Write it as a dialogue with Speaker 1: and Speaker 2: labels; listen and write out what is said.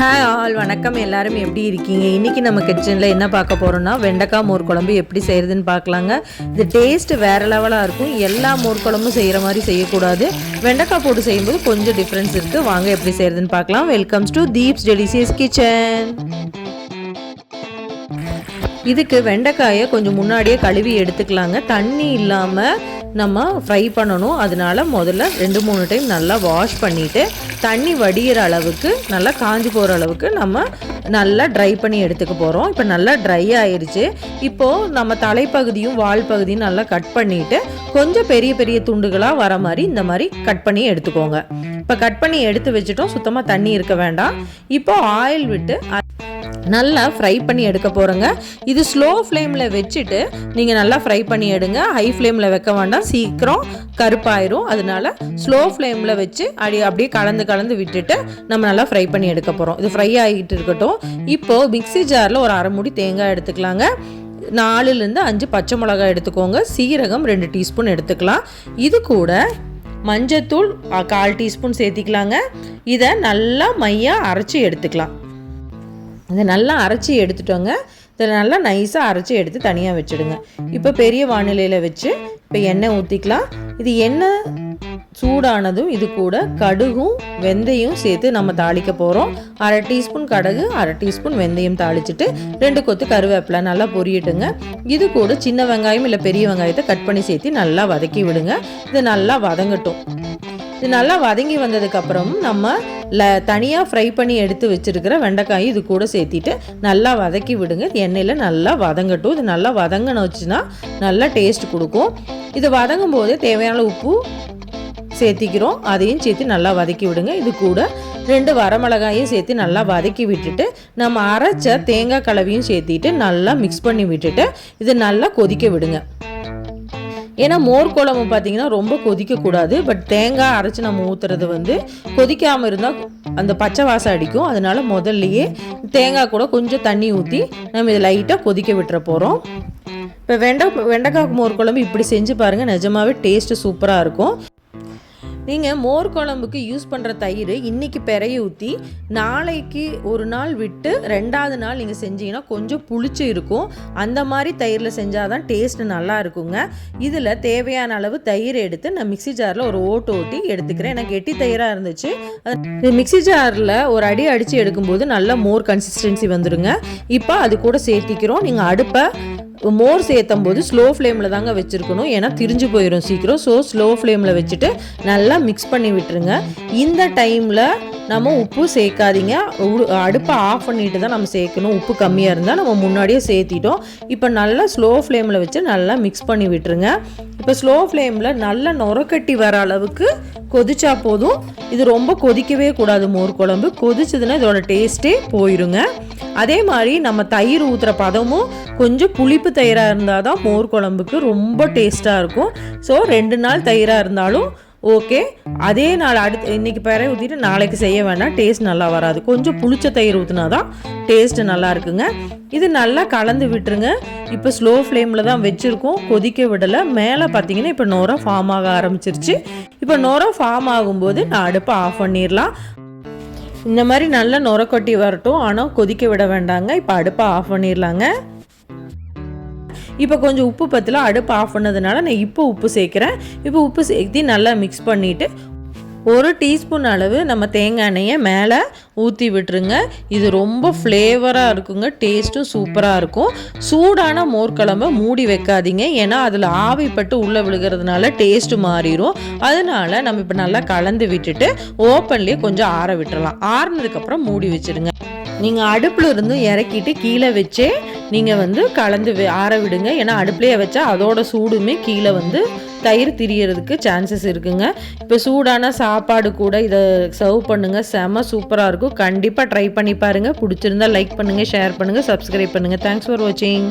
Speaker 1: Hi all, வணக்கம். எல்லாரும் எப்படி இருக்கீங்க? இன்றைக்கி நம்ம கிச்சனில் என்ன பார்க்க போகிறோம்னா வெண்டைக்காய் மோர் குழம்பு எப்படி செய்கிறதுன்னு பார்க்கலாங்க. இது டேஸ்ட்டு வேறு லெவலாக இருக்கும். எல்லா மோர் குழம்பும் செய்கிற மாதிரி செய்யக்கூடாது. வெண்டைக்காய் போட்டு செய்யும்போது கொஞ்சம் டிஃப்ரென்ஸ் இருக்குது. வாங்க எப்படி செய்கிறதுன்னு பார்க்கலாம். Welcomes to Deep's delicious kitchen. இதுக்கு வெண்டைக்காயை கொஞ்சம் முன்னாடியே கழுவி எடுத்துக்கலாங்க. தண்ணி இல்லாமல் நம்ம ஃப்ரை பண்ணணும். அதனால முதல்ல 2-3 டைம் நல்லா வாஷ் பண்ணிவிட்டு தண்ணி வடிகிற அளவுக்கு நல்லா காஞ்சி போகிற அளவுக்கு நம்ம நல்லா ட்ரை பண்ணி எடுத்துக்க போகிறோம். இப்போ நல்லா ட்ரை ஆயிடுச்சு. இப்போது நம்ம தலைப்பகுதியும் வால் பகுதியும் நல்லா கட் பண்ணிவிட்டு கொஞ்சம் பெரிய பெரிய துண்டுகளாக வர மாதிரி இந்த மாதிரி கட் பண்ணி எடுத்துக்கோங்க. இப்போ கட் பண்ணி எடுத்து வச்சுட்டோம். சுத்தமாக தண்ணி இருக்க வேண்டாம். இப்போ ஆயில் விட்டு நல்லா ஃப்ரை பண்ணி எடுக்க போகிறோங்க. இது ஸ்லோ ஃப்ளேமில் வச்சுட்டு நீங்கள் நல்லா ஃப்ரை பண்ணி எடுங்க. ஹை ஃப்ளேமில் வைக்க வேண்டாம், சீக்கிரம் கருப்பாயிரும். அதனால ஸ்லோ ஃப்ளேமில் வச்சு அப்படியே கலந்து விட்டுட்டு நம்ம நல்லா ஃப்ரை பண்ணி எடுக்க போகிறோம். இது ஃப்ரை ஆகிட்டு இருக்கட்டும். இப்போது மிக்ஸி ஜாரில் ஒரு அரை மூடி தேங்காய் எடுத்துக்கலாங்க. 4-5 பச்சை மிளகாய் எடுத்துக்கோங்க. சீரகம் 2 டீஸ்பூன் எடுத்துக்கலாம். இது கூட மஞ்சத்தூள் 1/4 டீஸ்பூன் சேர்த்திக்கலாங்க. இதை நல்லா மையாக அரைச்சி எடுத்துக்கலாம். இதை நல்லா அரைச்சி எடுத்துட்டோங்க. இதை நல்லா நைஸாக அரைச்சி எடுத்து தனியாக வச்சுடுங்க. இப்போ பெரிய வானிலையில் வச்சு இப்போ எண்ணெய் ஊற்றிக்கலாம். இது எண்ணெய் சூடானதும் இது கூட கடுகும் வெந்தயம் சேர்த்து நம்ம தாளிக்க போகிறோம். 1/2 டீஸ்பூன் கடுகு, 1/2 டீஸ்பூன் வெந்தயம் தாளிச்சிட்டு 2 கொத்து கருவேப்பிலை நல்லா பொரியட்டுங்க. இது கூட சின்ன வெங்காயம் இல்லை பெரிய வெங்காயத்தை கட் பண்ணி சேர்த்து நல்லா வதக்கி விடுங்க. இது நல்லா வதங்கட்டும். இது நல்லா வதங்கி வந்ததுக்கப்புறம் நம்ம தனியாக ஃப்ரை பண்ணி எடுத்து வச்சுருக்கிற வெண்டைக்காய் இது கூட சேர்த்திட்டு நல்லா வதக்கி விடுங்க. எண்ணெயில் நல்லா வதங்கட்டும். இது நல்லா வதங்கினுச்சுன்னா நல்லா டேஸ்ட் கொடுக்கும். இது வதங்கும் போது தேவையான உப்பு சேர்த்திக்கிறோம். அதையும் சேர்த்து நல்லா வதக்கி விடுங்க. இது கூட 2 வரமிளகாயும் சேர்த்து நல்லா வதக்கி விட்டுட்டு நம்ம அரைச்ச தேங்காய் கலவையும் சேர்த்திட்டு நல்லா மிக்ஸ் பண்ணி விட்டுட்டு இது நல்லா கொதிக்க விடுங்க. ஏன்னா மோர் குழம்பு பார்த்திங்கன்னா ரொம்ப கொதிக்கக்கூடாது. பட் தேங்காய் அரைச்சி நம்ம ஊற்றுறது கொதிக்காமல் இருந்தால் அந்த பச்சை வாசம் அடிக்கும். அதனால முதல்லையே தேங்காய் கூட கொஞ்சம் தண்ணி ஊற்றி நம்ம இதை லைட்டாக கொதிக்க விட்டுற போகிறோம். இப்போ வெண்டைக்காய் மோர் குழம்பு இப்படி செஞ்சு பாருங்கள். நிஜமாவே டேஸ்ட்டு சூப்பராக இருக்கும். நீங்கள் மோர் குழம்புக்கு யூஸ் பண்ணுற தயிர் இன்றைக்கி பெறைய ஊற்றி நாளைக்கு ஒரு நாள் விட்டு 2வது நாள் நீங்கள் செஞ்சீங்கன்னா கொஞ்சம் புளிச்சு இருக்கும். அந்த மாதிரி தயிரில் செஞ்சால் தான் டேஸ்ட்டு நல்லா இருக்குங்க. இதில் தேவையான அளவு தயிர் எடுத்து நான் மிக்ஸி ஜாரில் ஒரு ஓட்டி எடுத்துக்கிறேன். எனக்கு கெட்டி தயிராக இருந்துச்சு. மிக்ஸி ஜாரில் ஒரு அடி அடித்து எடுக்கும்போது நல்லா மோர் கன்சிஸ்டன்சி வந்துடுங்க. இப்போ அது கூட சேர்த்திக்கிறோம். நீங்கள் அடுப்பை மோர் சேர்த்தும் போது ஸ்லோ ஃப்ளேமில் தாங்க வச்சுருக்கணும். ஏன்னா திரிஞ்சு போயிடும் சீக்கிரம். ஸோ ஸ்லோ ஃப்ளேமில் வச்சுட்டு நல்லா மிக்ஸ் பண்ணி விட்டுருங்க. இந்த டைமில் நம்ம உப்பு சேர்க்காதீங்க. அடுப்பை ஆஃப் பண்ணிட்டு தான் நம்ம சேர்க்கணும். உப்பு கம்மியாக இருந்தால் நம்ம முன்னாடியே சேர்த்திட்டோம். இப்போ நல்லா ஸ்லோ ஃப்ளேமில் வச்சு நல்லா மிக்ஸ் பண்ணி விட்டுருங்க. இப்போ ஸ்லோ ஃப்ளேமில் நல்லா நுரக்கட்டி வர அளவுக்கு கொதிச்சா போதும். இது ரொம்ப கொதிக்கவே கூடாது. மோர் குழம்பு கொதிச்சதுன்னா இதோட டேஸ்ட்டே போயிருங்க. அதே மாதிரி நம்ம தயிர் ஊற்றுற பதமும் கொஞ்சம் புளிப்பு தயிராக இருந்தால் தான் மோர் குழம்புக்கு ரொம்ப டேஸ்ட்டாக இருக்கும். ஸோ 2 நாள் தயிராக இருந்தாலும் ஓகே. அதே நாள் இன்றைக்கி பெறை ஊற்றிட்டு நாளைக்கு செய்ய வேண்டாம், டேஸ்ட் நல்லா வராது. கொஞ்சம் புளிச்ச தயிர் ஊற்றினா தான் டேஸ்ட்டு நல்லா இருக்குங்க. இது நல்லா கலந்து விட்டுருங்க. இப்போ ஸ்லோ ஃப்ளேமில் தான் வச்சுருக்கோம், கொதிக்க விடலை. மேலே பார்த்தீங்கன்னா இப்போ நுரை ஃபார்ம் ஆக ஆரம்பிச்சிருச்சு. இப்போ நுரை ஃபார்ம் ஆகும்போது நான் அடுப்பை ஆஃப் பண்ணிடலாம். இந்த மாதிரி நல்லா நுரை கொட்டி வரட்டும். ஆனால் கொதிக்க விட வேண்டாங்க. இப்போ அடுப்பை ஆஃப் பண்ணிடலாங்க. இப்போ கொஞ்சம் உப்பு பத்தல, அடுப்பு ஆஃப் பண்ணதுனால நான் இப்போ உப்பு சேர்க்குறேன். இப்போ உப்பு சேர்த்து நல்லா மிக்ஸ் பண்ணிவிட்டு 1 டீஸ்பூன் அளவு நம்ம தேங்காய் எண்ணெயை மேலே ஊற்றி விட்டுருங்க. இது ரொம்ப ஃப்ளேவராக இருக்குங்க. டேஸ்ட்டும் சூப்பராக இருக்கும். சூடான மோர்க்குழம்பை மூடி வைக்காதீங்க. ஏன்னா அதில் ஆவிப்பட்டு உள்ளே விழுகிறதுனால டேஸ்ட்டு மாறிடும். அதனால நம்ம இப்போ நல்லா கலந்து விட்டுட்டு ஓப்பன்லேயே கொஞ்சம் ஆற விட்டுறலாம். ஆறுனதுக்கப்புறம் மூடி வச்சுருங்க. நீங்கள் அடுப்பில் இருந்து இறக்கிட்டு கீழே வச்சே நீங்கள் கலந்து ஆற விடுங்க. ஏன்னா அடுப்புலேயே வச்சா அதோட சூடுமே கீழே தயிர் திரியறதுக்கு சான்சஸ் இருக்குங்க. இப்போ சூடான சாப்பாடு கூட இதை சர்வ் பண்ணுங்கள். செம சூப்பராக இருக்கும். கண்டிப்பாக ட்ரை பண்ணி பாருங்கள். பிடிச்சிருந்தா லைக் பண்ணுங்கள், ஷேர் பண்ணுங்கள், சப்ஸ்கிரைப் பண்ணுங்கள். தேங்க்ஸ் ஃபார் வாட்சிங்.